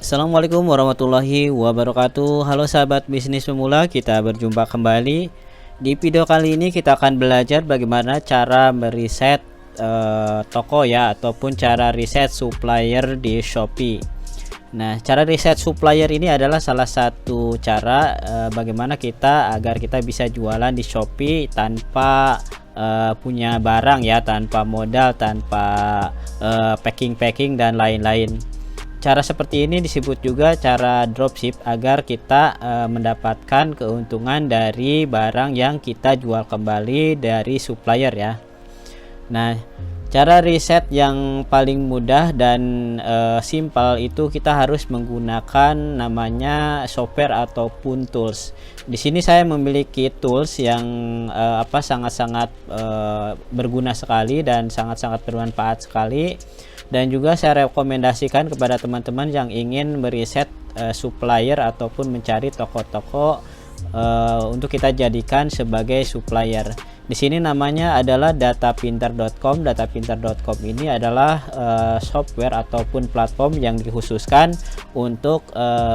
Assalamualaikum warahmatullahi wabarakatuh. Halo sahabat bisnis pemula, kita berjumpa kembali. Di video kali ini kita akan belajar bagaimana cara meriset toko ya, ataupun cara riset supplier di Shopee. Nah, cara riset supplier ini adalah salah satu cara bagaimana kita agar kita bisa jualan di Shopee tanpa punya barang ya, tanpa modal, tanpa packing dan lain-lain. Cara seperti ini disebut juga cara dropship, agar kita mendapatkan keuntungan dari barang yang kita jual kembali dari supplier ya. Nah, cara riset yang paling mudah dan simpel itu kita harus menggunakan namanya software ataupun tools. Di sini saya memiliki tools yang sangat-sangat berguna sekali dan sangat-sangat bermanfaat sekali. Dan juga saya rekomendasikan kepada teman-teman yang ingin meriset supplier ataupun mencari toko-toko untuk kita jadikan sebagai supplier. Di sini namanya adalah datapinter.com. Datapinter.com ini adalah software ataupun platform yang dikhususkan untuk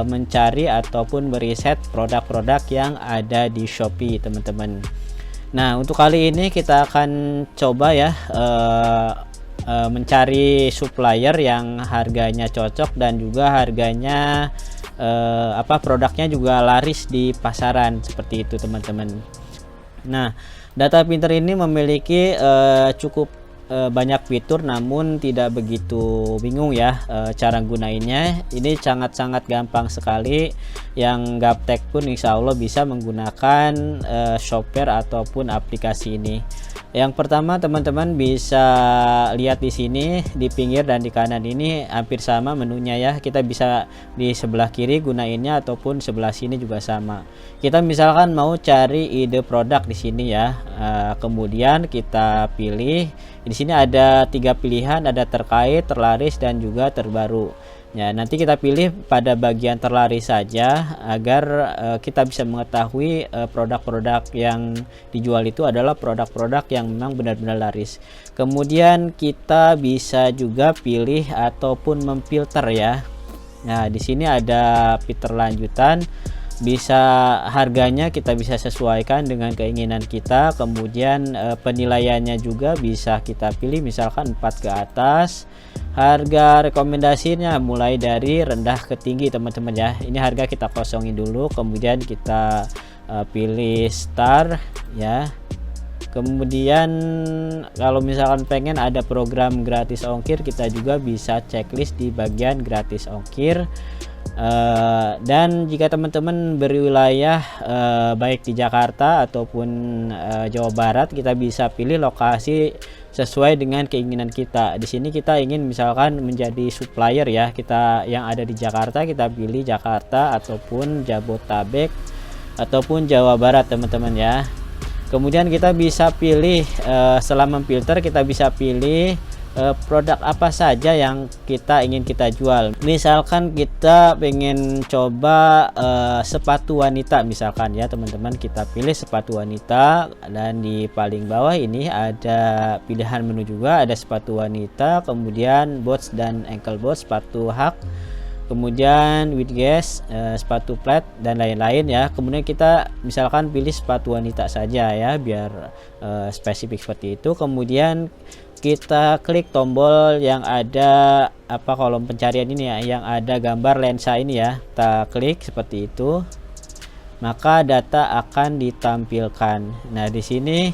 mencari ataupun meriset produk-produk yang ada di Shopee, teman-teman. Nah, untuk kali ini kita akan coba ya mencari supplier yang harganya cocok dan juga harganya produknya juga laris di pasaran, seperti itu teman-teman. Nah, Datapinter ini memiliki cukup banyak fitur, namun tidak begitu bingung ya cara gunainnya. Ini sangat-sangat gampang sekali, yang gaptek pun insya Allah bisa menggunakan software ataupun aplikasi ini. Yang pertama, teman-teman bisa lihat di sini, di pinggir dan di kanan ini hampir sama menunya ya. Kita bisa di sebelah kiri gunainnya ataupun sebelah sini juga sama. Kita misalkan mau cari ide produk di sini ya. Kemudian kita pilih. Di sini ada 3 pilihan, ada terkait, terlaris dan juga terbaru. Ya, nanti kita pilih pada bagian terlaris saja, agar kita bisa mengetahui produk-produk yang dijual itu adalah produk-produk yang memang benar-benar laris. Kemudian kita bisa juga pilih ataupun memfilter ya. Nah, di sini ada filter lanjutan. Bisa harganya kita bisa sesuaikan dengan keinginan kita. Kemudian penilaiannya juga bisa kita pilih, misalkan 4 ke atas. Harga rekomendasinya mulai dari rendah ke tinggi, teman-teman ya. Ini harga kita kosongin dulu, kemudian kita pilih star ya. Kemudian kalau misalkan pengen ada program gratis ongkir, kita juga bisa checklist di bagian gratis ongkir. Dan jika teman-teman berwilayah baik di Jakarta ataupun Jawa Barat, kita bisa pilih lokasi sesuai dengan keinginan kita. Di sini kita ingin misalkan menjadi supplier ya, kita yang ada di Jakarta, kita pilih Jakarta ataupun Jabotabek ataupun Jawa Barat, teman-teman ya. Kemudian kita bisa pilih, setelah memfilter kita bisa pilih produk apa saja yang kita ingin kita jual. Misalkan kita pengen coba sepatu wanita misalkan ya, teman-teman, kita pilih sepatu wanita. Dan di paling bawah ini ada pilihan menu juga, ada sepatu wanita, kemudian boots dan ankle boots, sepatu hak, kemudian with gas, sepatu flat dan lain-lain ya. Kemudian kita misalkan pilih sepatu wanita saja ya, biar spesifik seperti itu. Kemudian kita klik tombol yang ada kolom pencarian ini ya, yang ada gambar lensa ini ya, kita klik seperti itu, maka data akan ditampilkan. Nah, di sini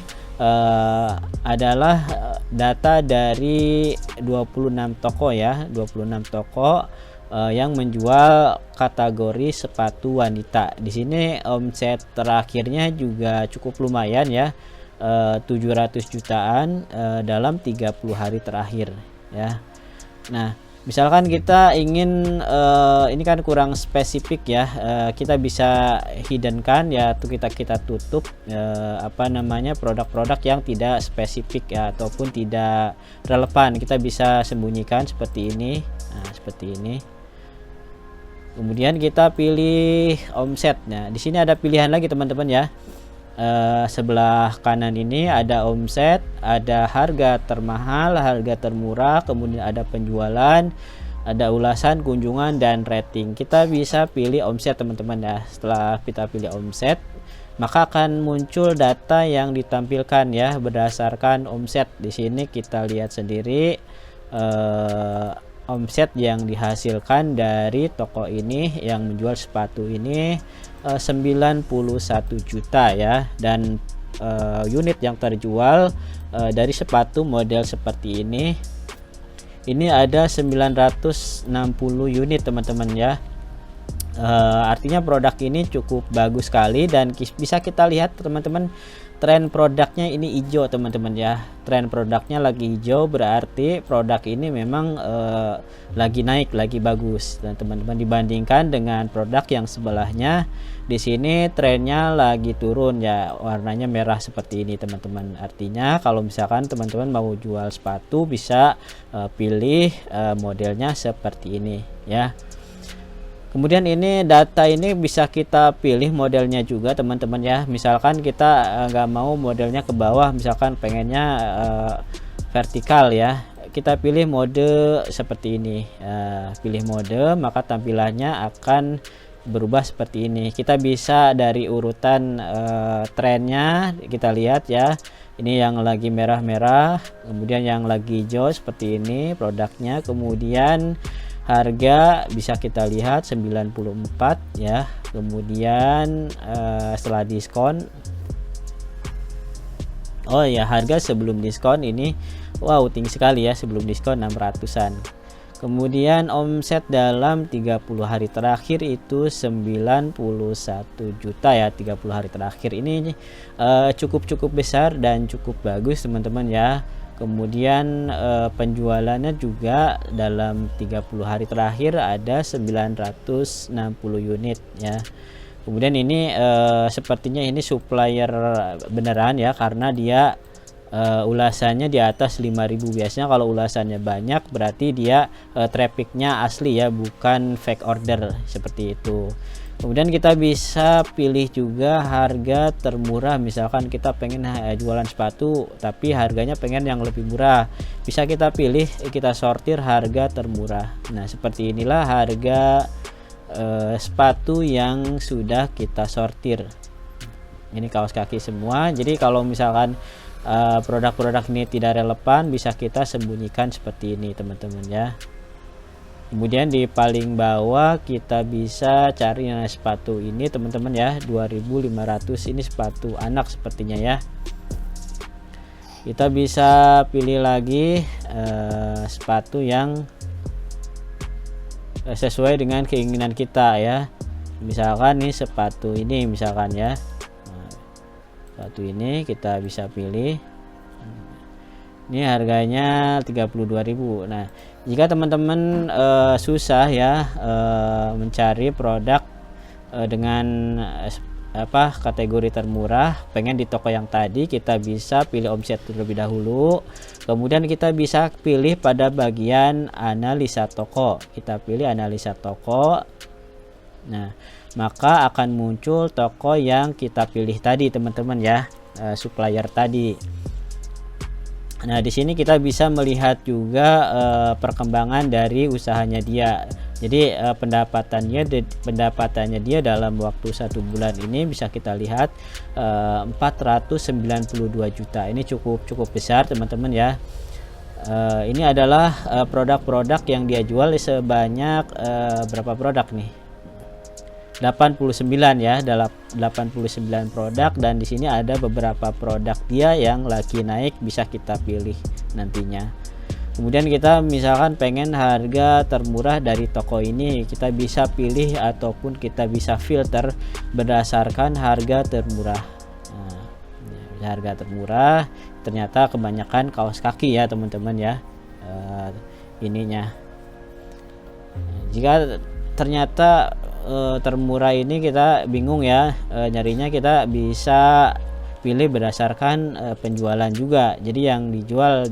adalah data dari 26 toko ya, 26 toko yang menjual kategori sepatu wanita. Di sini omset terakhirnya juga cukup lumayan ya, 700 jutaan dalam 30 hari terakhir ya. Nah, misalkan kita ingin ini kan kurang spesifik ya, kita bisa hidden kan ya, tuh kita tutup produk-produk yang tidak spesifik ya, ataupun tidak relevan, kita bisa sembunyikan seperti ini. Nah, seperti ini. Kemudian kita pilih omsetnya. Di sini ada pilihan lagi, teman-teman ya. Sebelah kanan ini ada omset, ada harga termahal, harga termurah, kemudian ada penjualan, ada ulasan, kunjungan, dan rating. Kita bisa pilih omset teman-teman ya. Setelah kita pilih omset, maka akan muncul data yang ditampilkan ya berdasarkan omset. Di sini kita lihat sendiri omset yang dihasilkan dari toko ini yang menjual sepatu ini 91 juta ya, dan unit yang terjual dari sepatu model seperti ini ada 960 unit teman-teman ya. Artinya produk ini cukup bagus sekali, dan bisa kita lihat teman-teman, tren produknya ini hijau teman-teman ya. Tren produknya lagi hijau, berarti produk ini memang lagi naik, lagi bagus. Dan teman-teman dibandingkan dengan produk yang sebelahnya, di sini trennya lagi turun ya, warnanya merah seperti ini teman-teman. Artinya kalau misalkan teman-teman mau jual sepatu, bisa pilih modelnya seperti ini ya. Kemudian ini data ini bisa kita pilih modelnya juga teman-teman ya. Misalkan kita nggak mau modelnya ke bawah, misalkan pengennya vertikal ya, kita pilih mode seperti ini. Pilih mode, maka tampilannya akan berubah seperti ini. Kita bisa dari urutan trennya kita lihat ya. Ini yang lagi merah-merah, kemudian yang lagi hijau seperti ini produknya, kemudian harga bisa kita lihat 94 ya. Kemudian setelah diskon, oh ya, harga sebelum diskon ini wow tinggi sekali ya, sebelum diskon 600-an. Kemudian omset dalam 30 hari terakhir itu 91 juta ya. 30 hari terakhir ini cukup besar dan cukup bagus teman-teman ya. Kemudian penjualannya juga dalam 30 hari terakhir ada 960 unit ya. Kemudian ini sepertinya ini supplier beneran ya, karena dia ulasannya di atas 5000. Biasanya kalau ulasannya banyak berarti dia trafficnya asli ya, bukan fake order seperti itu. Kemudian kita bisa pilih juga harga termurah. Misalkan kita pengen jualan sepatu tapi harganya pengen yang lebih murah, bisa kita pilih, kita sortir harga termurah. Nah seperti inilah harga sepatu yang sudah kita sortir. Ini kaos kaki semua. Jadi kalau misalkan produk-produk ini tidak relevan, bisa kita sembunyikan seperti ini teman-teman ya. Kemudian di paling bawah kita bisa cari sepatu ini teman-teman ya, 2500. Ini sepatu anak sepertinya ya. Kita bisa pilih lagi sepatu yang sesuai dengan keinginan kita ya. Misalkan nih sepatu ini misalkan ya, sepatu ini kita bisa pilih. Ini harganya 32.000. Nah jika teman-teman susah ya mencari produk dengan kategori termurah, pengen di toko yang tadi, kita bisa pilih omset terlebih dahulu. Kemudian kita bisa pilih pada bagian analisa toko, kita pilih analisa toko. Nah maka akan muncul toko yang kita pilih tadi teman-teman ya, supplier tadi. Nah di sini kita bisa melihat juga perkembangan dari usahanya dia. Jadi pendapatannya dia dalam waktu 1 bulan ini bisa kita lihat 492 juta. Ini cukup besar teman-teman ya. Ini adalah produk-produk yang dia jual sebanyak berapa produk nih? 89 ya, dalam 89 produk, dan di sini ada beberapa produk dia yang lagi naik, bisa kita pilih nantinya. Kemudian kita misalkan pengen harga termurah dari toko ini, kita bisa pilih ataupun kita bisa filter berdasarkan harga termurah. Nah, harga termurah ternyata kebanyakan kaos kaki ya teman-teman ya, ininya. Jika ternyata termurah ini kita bingung ya nyarinya, kita bisa pilih berdasarkan penjualan juga. Jadi yang dijual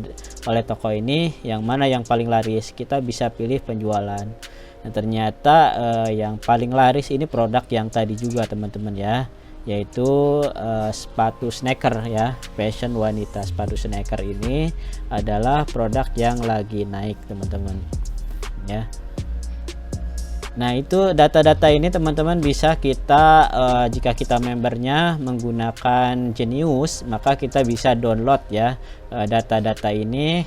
oleh toko ini yang mana yang paling laris, kita bisa pilih penjualan. Nah ternyata yang paling laris ini produk yang tadi juga teman-teman ya, yaitu sepatu sneaker ya, fashion wanita. Sepatu sneaker ini adalah produk yang lagi naik teman-teman ya. Nah, itu data-data ini teman-teman bisa kita jika kita membernya menggunakan Genius, maka kita bisa download ya data-data ini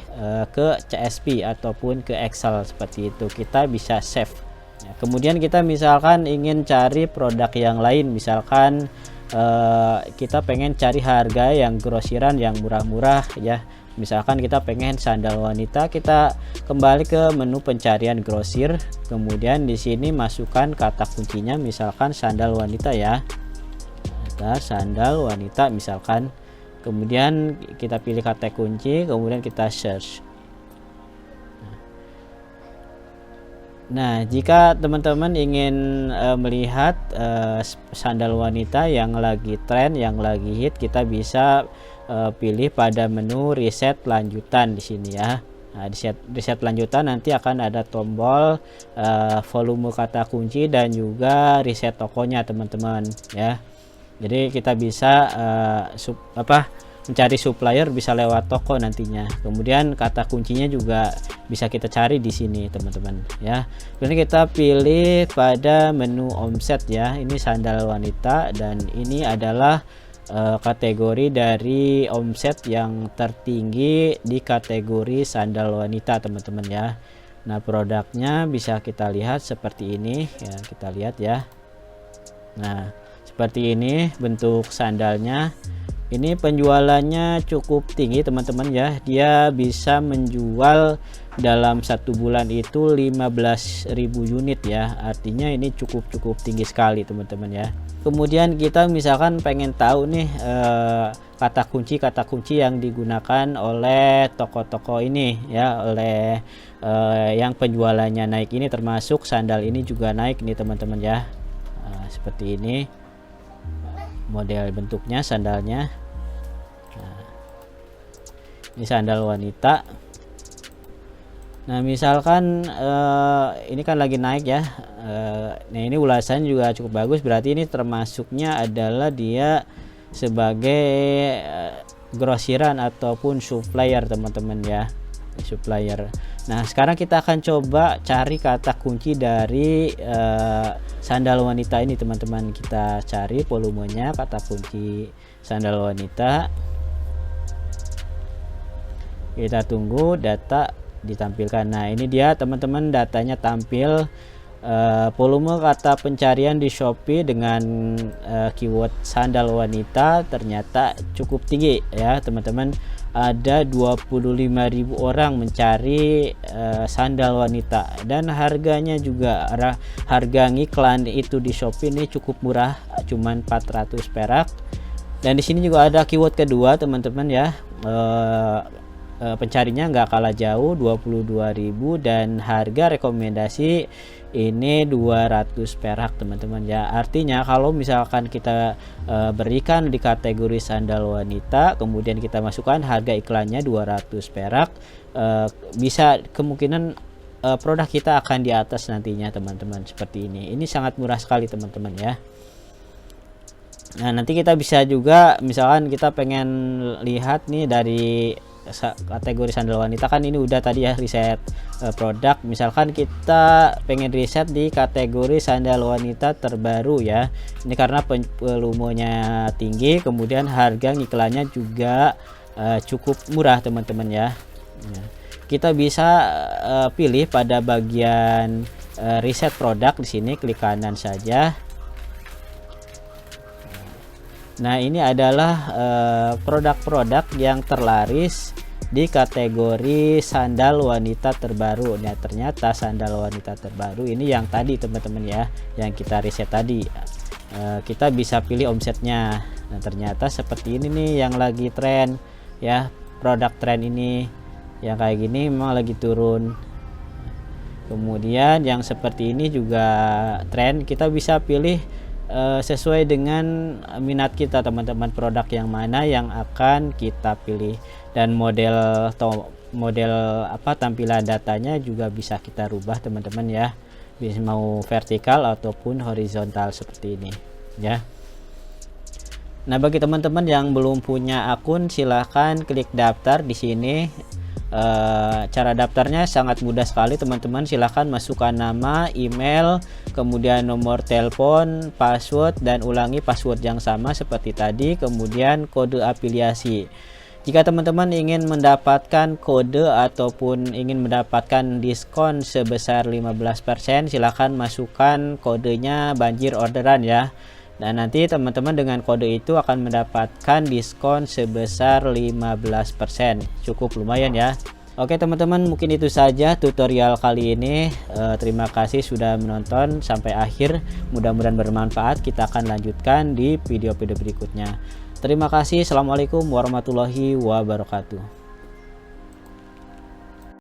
ke CSV ataupun ke Excel seperti itu. Kita bisa save. Ya, kemudian kita misalkan ingin cari produk yang lain, misalkan kita pengen cari harga yang grosiran yang murah-murah ya. Misalkan kita pengen sandal wanita, kita kembali ke menu pencarian grosir, kemudian di sini masukkan kata kuncinya, misalkan sandal wanita ya, sandal wanita misalkan, kemudian kita pilih kata kunci, kemudian kita search. Nah, jika teman-teman ingin melihat sandal wanita yang lagi tren, yang lagi hit, kita bisa pilih pada menu riset lanjutan di sini ya. Nah, di riset lanjutan nanti akan ada tombol volume kata kunci dan juga riset tokonya teman-teman ya. Jadi kita bisa mencari supplier bisa lewat toko nantinya. Kemudian kata kuncinya juga bisa kita cari di sini teman-teman ya. Kemudian kita pilih pada menu omset ya. Ini sandal wanita dan ini adalah kategori dari omset yang tertinggi di kategori sandal wanita teman-teman ya. Nah, produknya bisa kita lihat seperti ini ya, kita lihat ya. Nah, seperti ini bentuk sandalnya. Ini penjualannya cukup tinggi teman-teman ya. Dia bisa menjual dalam satu bulan itu 15.000 unit ya. Artinya ini cukup tinggi sekali teman-teman ya. Kemudian kita misalkan pengen tahu nih kata kunci yang digunakan oleh toko-toko ini ya, oleh yang penjualannya naik ini, termasuk sandal ini juga naik nih teman-teman ya. Seperti ini model bentuknya sandalnya. Ini sandal wanita. Nah, misalkan ini kan lagi naik ya. Nah, ini ulasan juga cukup bagus, berarti ini termasuknya adalah dia sebagai grosiran ataupun supplier teman-teman ya, supplier. Nah, sekarang kita akan coba cari kata kunci dari sandal wanita ini teman-teman. Kita cari volumenya, kata kunci sandal wanita. Kita tunggu data ditampilkan. Nah, ini dia teman-teman, datanya tampil. Volume kata pencarian di Shopee dengan keyword sandal wanita ternyata cukup tinggi ya teman-teman. Ada 25.000 orang mencari sandal wanita, dan harganya juga harga ngiklan itu di Shopee ini cukup murah, cuman 400 perak. Dan di sini juga ada keyword kedua teman-teman ya. Pencarinya nggak kalah jauh, 22.000, dan harga rekomendasi ini 200 perak teman-teman ya. Artinya kalau misalkan kita berikan di kategori sandal wanita, kemudian kita masukkan harga iklannya 200 perak, bisa kemungkinan produk kita akan di atas nantinya teman-teman. Seperti ini sangat murah sekali teman-teman ya. Nah, nanti kita bisa juga misalkan kita pengen lihat nih dari kategori sandal wanita, kan ini udah tadi ya riset produk. Misalkan kita pengen riset di kategori sandal wanita terbaru ya, ini karena volumenya tinggi, kemudian harga iklannya juga cukup murah teman-teman ya. Kita bisa pilih pada bagian riset produk di sini, klik kanan saja. Nah, ini adalah produk-produk yang terlaris di kategori sandal wanita terbaru. Nah, ternyata sandal wanita terbaru ini yang tadi teman-teman ya, yang kita riset tadi. Kita bisa pilih omsetnya. Nah, ternyata seperti ini nih yang lagi tren ya, produk tren ini yang kayak gini memang lagi turun. Kemudian yang seperti ini juga tren, kita bisa pilih sesuai dengan minat kita teman-teman, produk yang mana yang akan kita pilih, dan model tampilan datanya juga bisa kita rubah teman-teman ya, bisa mau vertikal ataupun horizontal seperti ini ya. Nah, bagi teman-teman yang belum punya akun, silahkan klik daftar di sini. Cara daftarnya sangat mudah sekali teman-teman. Silahkan masukkan nama, email, kemudian nomor telepon, password, dan ulangi password yang sama seperti tadi, kemudian kode afiliasi. Jika teman-teman ingin mendapatkan kode ataupun ingin mendapatkan diskon sebesar 15%, silahkan masukkan kodenya banjir orderan ya. Dan nanti teman-teman dengan kode itu akan mendapatkan diskon sebesar 15%. Cukup lumayan ya. Oke teman-teman, mungkin itu saja tutorial kali ini. Terima kasih sudah menonton sampai akhir. Mudah-mudahan bermanfaat. Kita akan lanjutkan di video-video berikutnya. Terima kasih. Assalamualaikum warahmatullahi wabarakatuh.